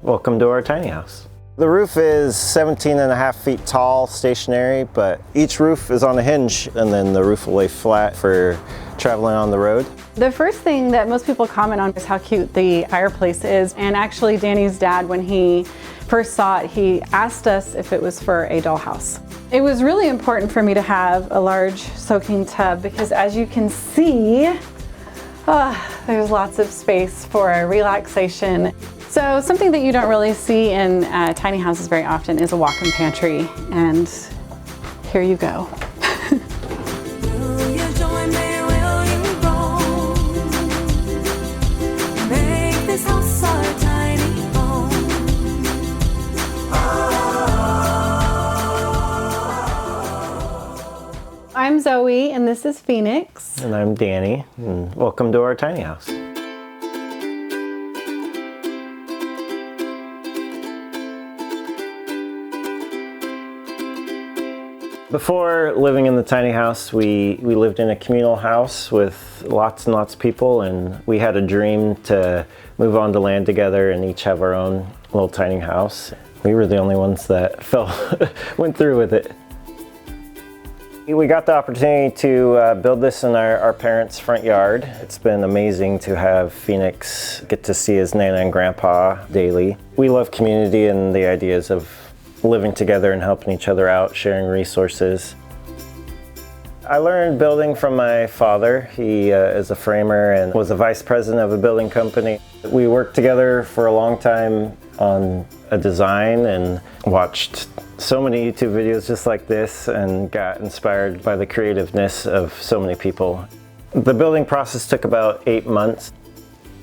Welcome to our tiny house. The roof is 17.5 feet tall, stationary, but each roof is on a hinge and then the roof will lay flat for traveling on the road. The first thing that most people comment on is how cute the fireplace is. And actually Danny's dad, when he first saw it, he asked us if it was for a dollhouse. It was really important for me to have a large soaking tub because, as you can see, there's lots of space for relaxation. So something that you don't really see in tiny houses very often is a walk-in pantry, and here you go. I'm Zoe, and this is Phoenix. And I'm Danny, and welcome to our tiny house. Before living in the tiny house, we lived in a communal house with lots and lots of people, and we had a dream to move onto land together and each have our own little tiny house. We were the only ones that went through with it. We got the opportunity to build this in our parents' front yard. It's been amazing to have Phoenix get to see his Nana and Grandpa daily. We love community and the ideas of living together and helping each other out, sharing resources. I learned building from my father. He is a framer and was a vice president of a building company. We worked together for a long time on a design and watched so many YouTube videos just like this and got inspired by the creativeness of so many people. The building process took about 8 months.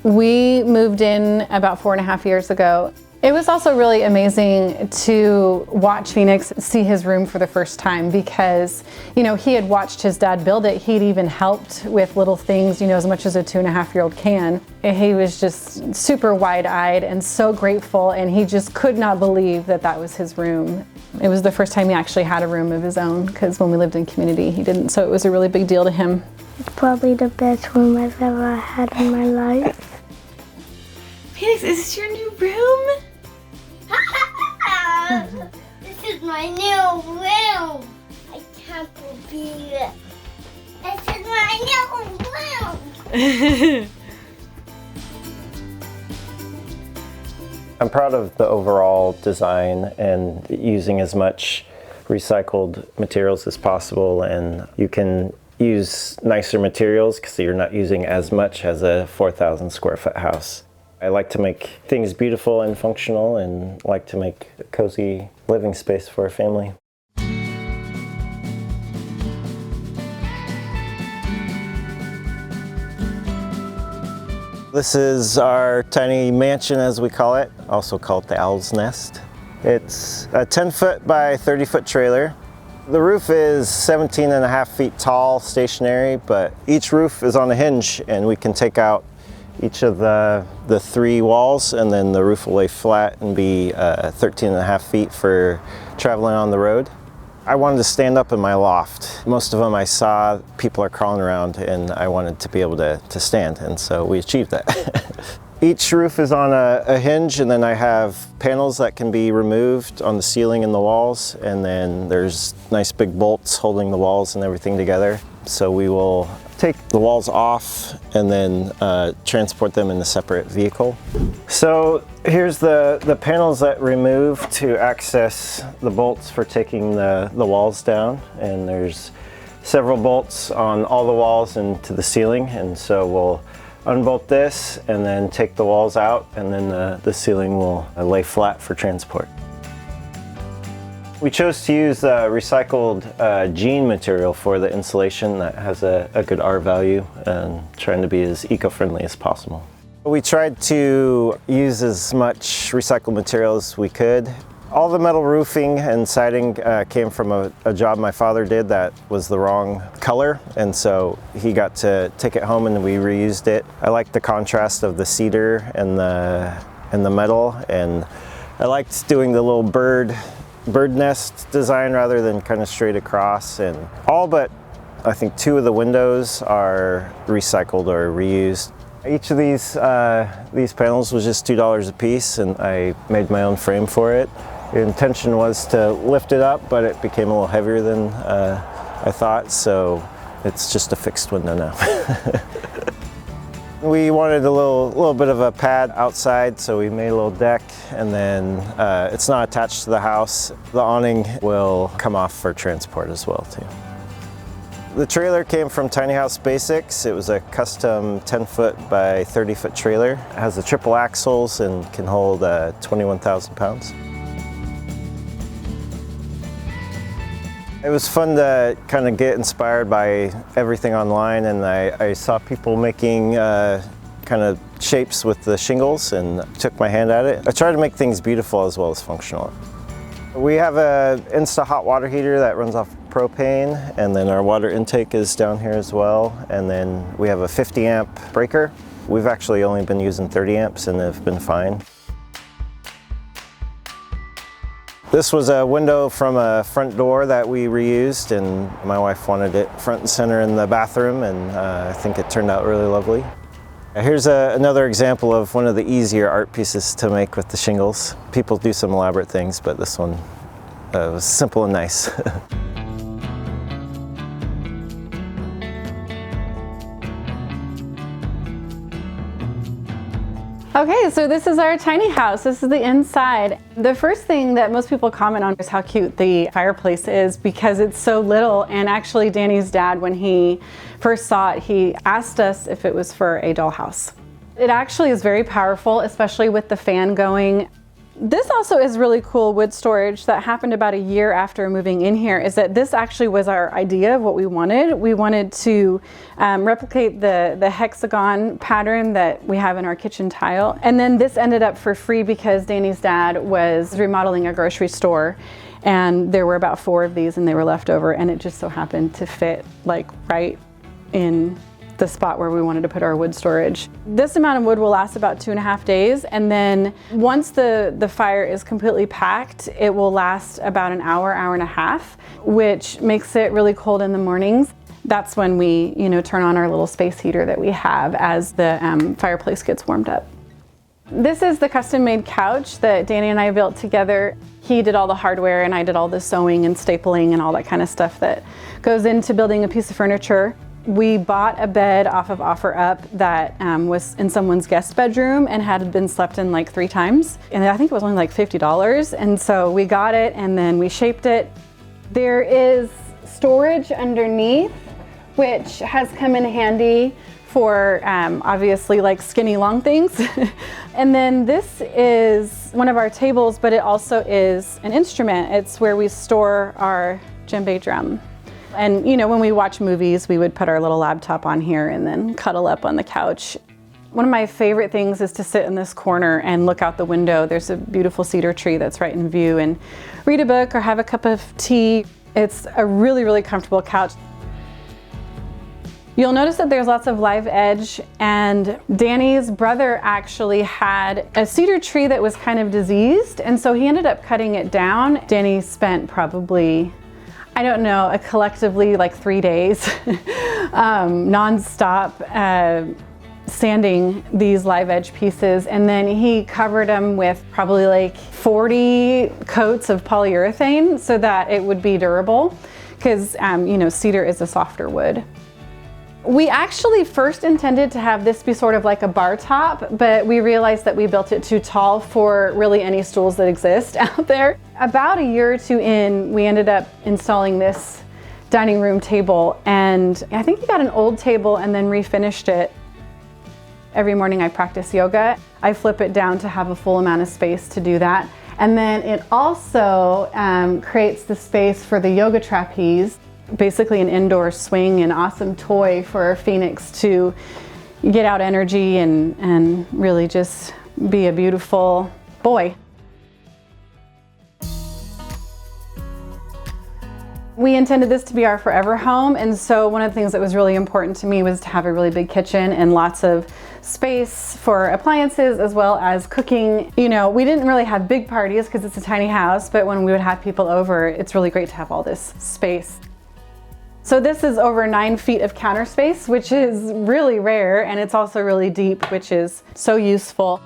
We moved in about 4.5 years ago. It was also really amazing to watch Phoenix see his room for the first time because, you know, he had watched his dad build it. He'd even helped with little things, you know, as much as a 2.5-year-old can. And he was just super wide-eyed and so grateful, and he just could not believe that that was his room. It was the first time he actually had a room of his own because when we lived in community, he didn't. So it was a really big deal to him. It's probably the best room I've ever had in my life. Phoenix, is this your new room? This is my new room. I can't believe it. This is my new room. I'm proud of the overall design and using as much recycled materials as possible, and you can use nicer materials because you're not using as much as a 4,000 square foot house. I like to make things beautiful and functional and like to make a cozy living space for a family. This is our tiny mansion, as we call it, also called the Owl's Nest. It's a 10-foot by 30-foot trailer. The roof is 17.5 feet tall, stationary, but each roof is on a hinge and we can take out each of the 3 walls and then the roof will lay flat and be 13.5 feet for traveling on the road. I wanted to stand up in my loft. Most of them I saw people are crawling around and I wanted to be able to stand, and so we achieved that. Each roof is on a hinge, and then I have panels that can be removed on the ceiling and the walls, and then there's nice big bolts holding the walls and everything together. So we will take the walls off and then transport them in a separate vehicle. So here's the panels that remove to access the bolts for taking the walls down, and there's several bolts on all the walls and to the ceiling, and so we'll unbolt this and then take the walls out, and then the ceiling will lay flat for transport. We chose to use recycled jean material for the insulation that has a good R value, and trying to be as eco-friendly as possible. We tried to use as much recycled material as we could. All the metal roofing and siding came from a job my father did that was the wrong color, and so he got to take it home and we reused it. I liked the contrast of the cedar and the metal, and I liked doing the little bird nest design rather than kind of straight across. And all but I think 2 of the windows are recycled or reused. Each of these panels was just $2 a piece, and I made my own frame for it. The intention was to lift it up, but it became a little heavier than I thought, so it's just a fixed window now. We wanted a little bit of a pad outside, so we made a little deck, and then it's not attached to the house. The awning will come off for transport as well too. The trailer came from Tiny House Basics. It was a custom 10-foot by 30-foot trailer. It has the triple axles and can hold 21,000 pounds. It was fun to kind of get inspired by everything online, and I saw people making kind of shapes with the shingles and took my hand at it. I tried to make things beautiful as well as functional. We have an Insta hot water heater that runs off propane, and then our water intake is down here as well, and then we have a 50 amp breaker. We've actually only been using 30 amps and have been fine. This was a window from a front door that we reused, and my wife wanted it front and center in the bathroom, and I think it turned out really lovely. Here's another example of one of the easier art pieces to make with the shingles. People do some elaborate things, but this one was simple and nice. Okay, so this is our tiny house. This is the inside. The first thing that most people comment on is how cute the fireplace is, because it's so little. And actually Danny's dad, when he first saw it, he asked us if it was for a dollhouse. It actually is very powerful, especially with the fan going. This also is really cool wood storage that happened about a year after moving in here, is that this actually was our idea of what we wanted. We wanted to replicate the hexagon pattern that we have in our kitchen tile. And then this ended up for free because Danny's dad was remodeling a grocery store, and there were about 4 of these and they were left over, and it just so happened to fit like right in the spot where we wanted to put our wood storage. This amount of wood will last about 2.5 days, and then once the fire is completely packed, it will last about an hour, hour and a half, which makes it really cold in the mornings. That's when we, turn on our little space heater that we have as the fireplace gets warmed up. This is the custom-made couch that Danny and I built together. He did all the hardware and I did all the sewing and stapling and all that kind of stuff that goes into building a piece of furniture. We bought a bed off of OfferUp that was in someone's guest bedroom and had been slept in like 3 times. And I think it was only like $50. And so we got it and then we shaped it. There is storage underneath, which has come in handy for obviously like skinny long things. And then this is one of our tables, but it also is an instrument. It's where we store our djembe drum. And when we watch movies, we would put our little laptop on here and then cuddle up on the couch. One of my favorite things is to sit in this corner and look out the window. There's a beautiful cedar tree that's right in view, and read a book or have a cup of tea. It's a really, really comfortable couch. You'll notice that there's lots of live edge, and Danny's brother actually had a cedar tree that was kind of diseased, and so he ended up cutting it down. Danny spent probably, I don't know, collectively like 3 days non-stop sanding these live edge pieces, and then he covered them with probably like 40 coats of polyurethane so that it would be durable, because cedar is a softer wood. We actually first intended to have this be sort of like a bar top, but we realized that we built it too tall for really any stools that exist out there. About a year or 2 in, we ended up installing this dining room table, and I think we got an old table and then refinished it. Every morning I practice yoga. I flip it down to have a full amount of space to do that. And then it also creates the space for the yoga trapeze. Basically an indoor swing, an awesome toy for Phoenix to get out energy and really just be a beautiful boy. We intended this to be our forever home, and so one of the things that was really important to me was to have a really big kitchen and lots of space for appliances as well as cooking. We didn't really have big parties because it's a tiny house, but when we would have people over, it's really great to have all this space. So this is over 9 feet of counter space, which is really rare, and it's also really deep, which is so useful.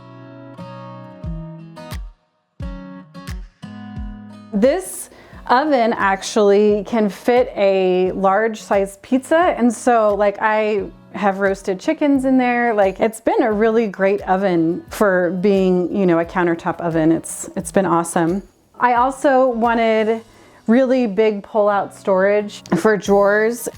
This oven actually can fit a large size pizza, and so like I have roasted chickens in there. Like, it's been a really great oven for being, you know, a countertop oven. It's been awesome. I also wanted really big pull-out storage for drawers.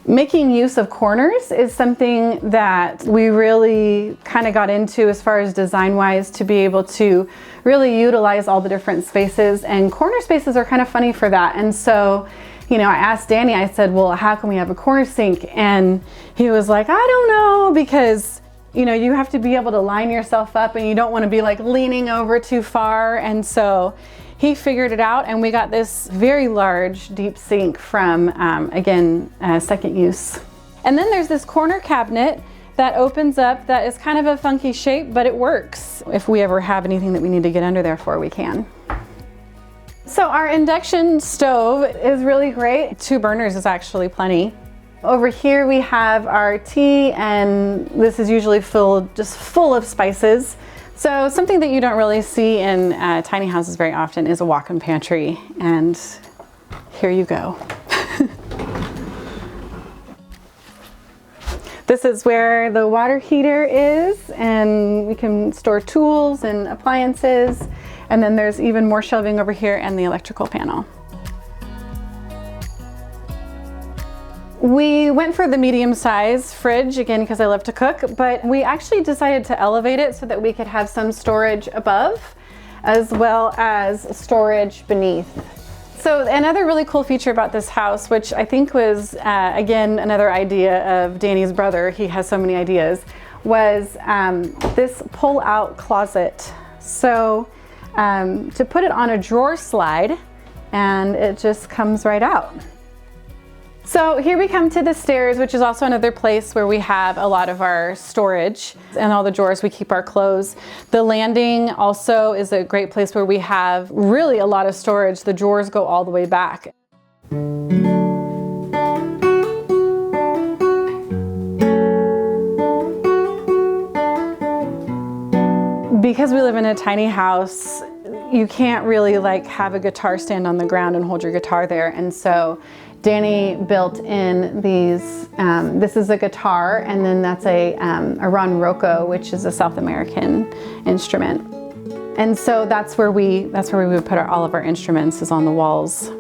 Making use of corners is something that we really kind of got into as far as design-wise, to be able to really utilize all the different spaces, and corner spaces are kind of funny for that. And so, you know, I asked Danny, I said, well, how can we have a corner sink? And he was like, I don't know, because, you know, you have to be able to line yourself up and you don't want to be like leaning over too far. And so he figured it out, and we got this very large deep sink from, again, second use. And then there's this corner cabinet that opens up that is kind of a funky shape, but it works. If we ever have anything that we need to get under there for, we can. So our induction stove is really great. 2 burners is actually plenty. Over here we have our tea, and this is usually just full of spices. So something that you don't really see in tiny houses very often is a walk-in pantry, and here you go. This is where the water heater is, and we can store tools and appliances. And then there's even more shelving over here and the electrical panel. We went for the medium size fridge, again, because I love to cook, but we actually decided to elevate it so that we could have some storage above, as well as storage beneath. So another really cool feature about this house, which I think was, again, another idea of Danny's brother, he has so many ideas, was this pull-out closet. So to put it on a drawer slide, and it just comes right out. So here we come to the stairs, which is also another place where we have a lot of our storage and all the drawers we keep our clothes. The landing also is a great place where we have really a lot of storage. The drawers go all the way back. Because we live in a tiny house, you can't really like have a guitar stand on the ground and hold your guitar there. And so Danny built in these, this is a guitar, and then that's a ronroco, which is a South American instrument. And so that's where we would put all of our instruments, is on the walls.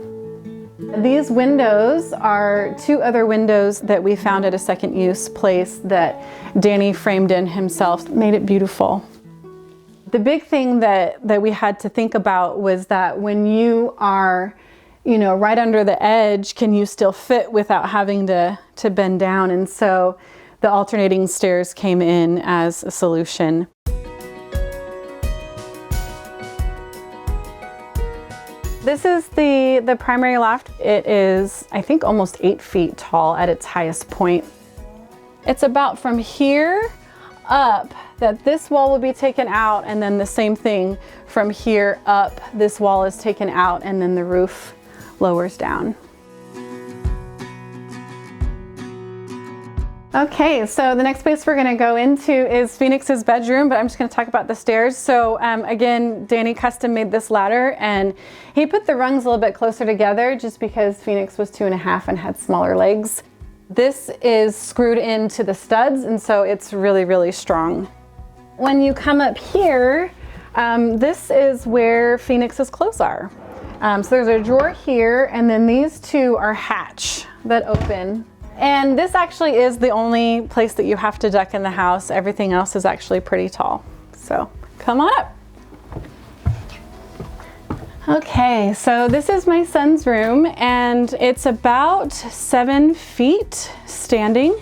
These windows are 2 other windows that we found at a second use place that Danny framed in himself, made it beautiful. The big thing that we had to think about was that when you are, you know, right under the edge, can you still fit without having to bend down? And so the alternating stairs came in as a solution. This is the primary loft. It is, I think, almost 8 feet tall at its highest point. It's about from here up that this wall will be taken out, and then the same thing from here up, this wall is taken out, and then the roof lowers down. Okay, so the next place we're gonna go into is Phoenix's bedroom, but I'm just gonna talk about the stairs. So again, Danny custom made this ladder, and he put the rungs a little bit closer together just because Phoenix was 2.5 and had smaller legs. This is screwed into the studs, and so it's really, really strong. When you come up here, this is where Phoenix's clothes are. So there's a drawer here, and then these 2 are hatch that open. And this actually is the only place that you have to duck in the house. Everything else is actually pretty tall. So come on up. Okay, so this is my son's room, and it's about 7 feet standing.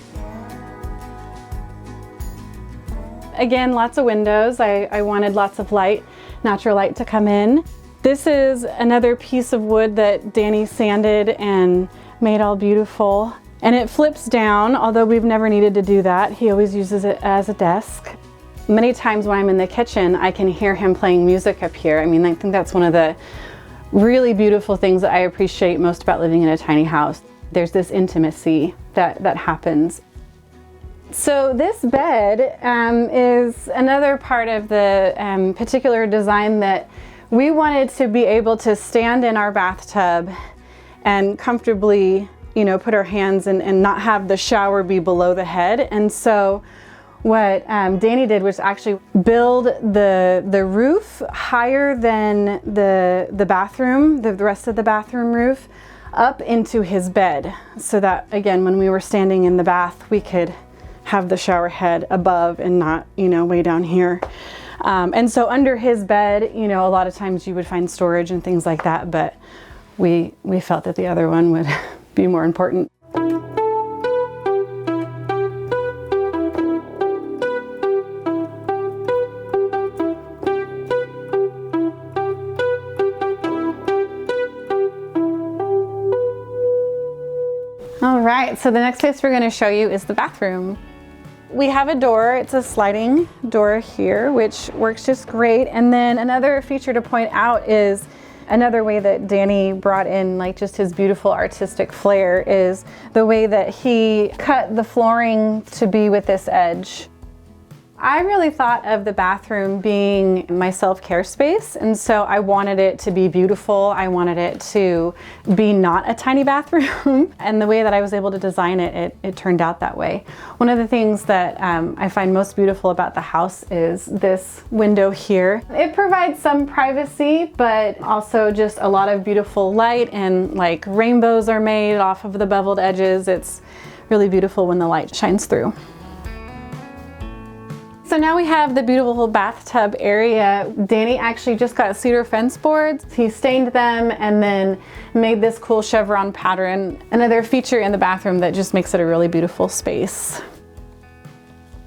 Again, lots of windows. I wanted lots of light, natural light to come in. This is another piece of wood that Danny sanded and made all beautiful. And it flips down, although we've never needed to do that. He always uses it as a desk. Many times when I'm in the kitchen, I can hear him playing music up here. I mean, I think that's one of the really beautiful things that I appreciate most about living in a tiny house. there's this intimacy that happens. So this bed is another part of the particular design that we wanted to be able to stand in our bathtub and comfortably, you know, put our hands in and not have the shower be below the head. And so what Danny did was actually build the roof higher than the bathroom, the rest of the bathroom roof, up into his bed, so that again, when we were standing in the bath, we could have the shower head above and not, you know, way down here. And so under his bed, you know, a lot of times you would find storage and things like that, but we felt that the other one would be more important. All right, so the next place we're going to show you is the bathroom. We have a door, it's a sliding door here, which works just great. And then another feature to point out is another way that Danny brought in like just his beautiful artistic flair is the way that he cut the flooring to be with this edge. I really thought of the bathroom being my self-care space, and so I wanted it to be beautiful. I wanted it to be not a tiny bathroom, and the way that I was able to design it, it turned out that way. One of the things that I find most beautiful about the house is this window here. It provides some privacy, but also just a lot of beautiful light, and like rainbows are made off of the beveled edges. It's really beautiful when the light shines through. So now we have the beautiful bathtub area. Danny actually just got cedar fence boards. He stained them and then made this cool chevron pattern. Another feature in the bathroom that just makes it a really beautiful space.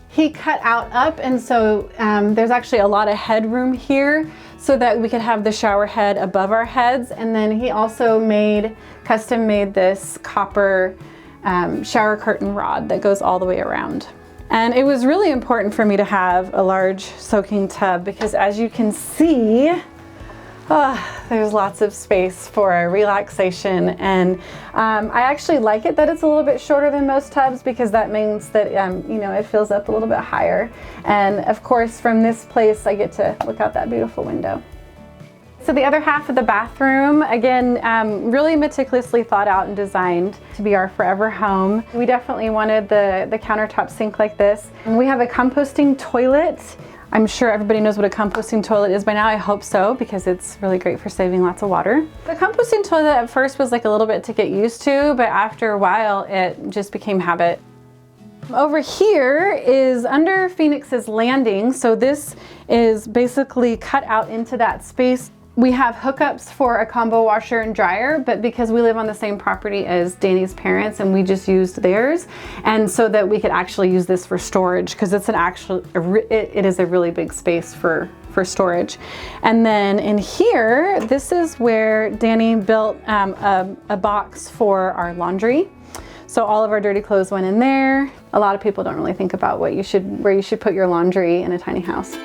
He cut out up, and so there's actually a lot of headroom here so that we could have the shower head above our heads. And then he also custom made this copper shower curtain rod that goes all the way around. And it was really important for me to have a large soaking tub because, as you can see, there's lots of space for relaxation. And I actually like it that it's a little bit shorter than most tubs because that means that you know, it fills up a little bit higher. And of course, from this place, I get to look out that beautiful window. So the other half of the bathroom, again, really meticulously thought out and designed to be our forever home. We definitely wanted the countertop sink like this. And we have a composting toilet. I'm sure everybody knows what a composting toilet is by now. I hope so, because it's really great for saving lots of water. The composting toilet at first was like a little bit to get used to, but after a while, it just became habit. Over here is under Phoenix's landing. So this is basically cut out into that space. We have hookups for a combo washer and dryer, but because we live on the same property as Danny's parents and we just used theirs, and so that we could actually use this for storage because it's it is a really big space for storage. And then in here, this is where Danny built a box for our laundry. So all of our dirty clothes went in there. A lot of people don't really think about where you should put your laundry in a tiny house.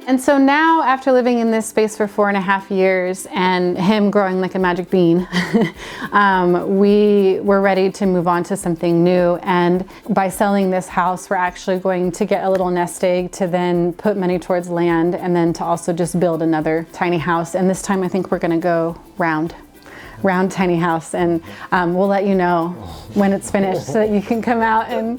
And so now, after living in this space for 4.5 years and him growing like a magic bean, we were ready to move on to something new. And by selling this house, we're actually going to get a little nest egg to then put money towards land and then to also just build another tiny house. And this time I think we're gonna go round tiny house, and we'll let you know when it's finished so that you can come out and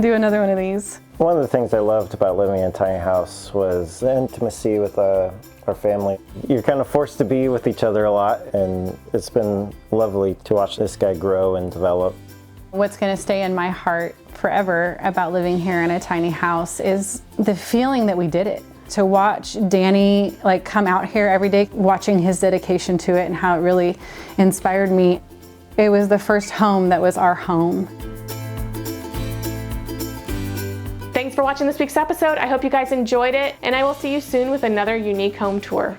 do another one of these. One of the things I loved about living in a tiny house was the intimacy with our family. You're kind of forced to be with each other a lot, and it's been lovely to watch this guy grow and develop. What's going to stay in my heart forever about living here in a tiny house is the feeling that we did it. To watch Danny like come out here every day, watching his dedication to it and how it really inspired me. It was the first home that was our home. Thanks for watching this week's episode. I hope you guys enjoyed it, and I will see you soon with another unique home tour.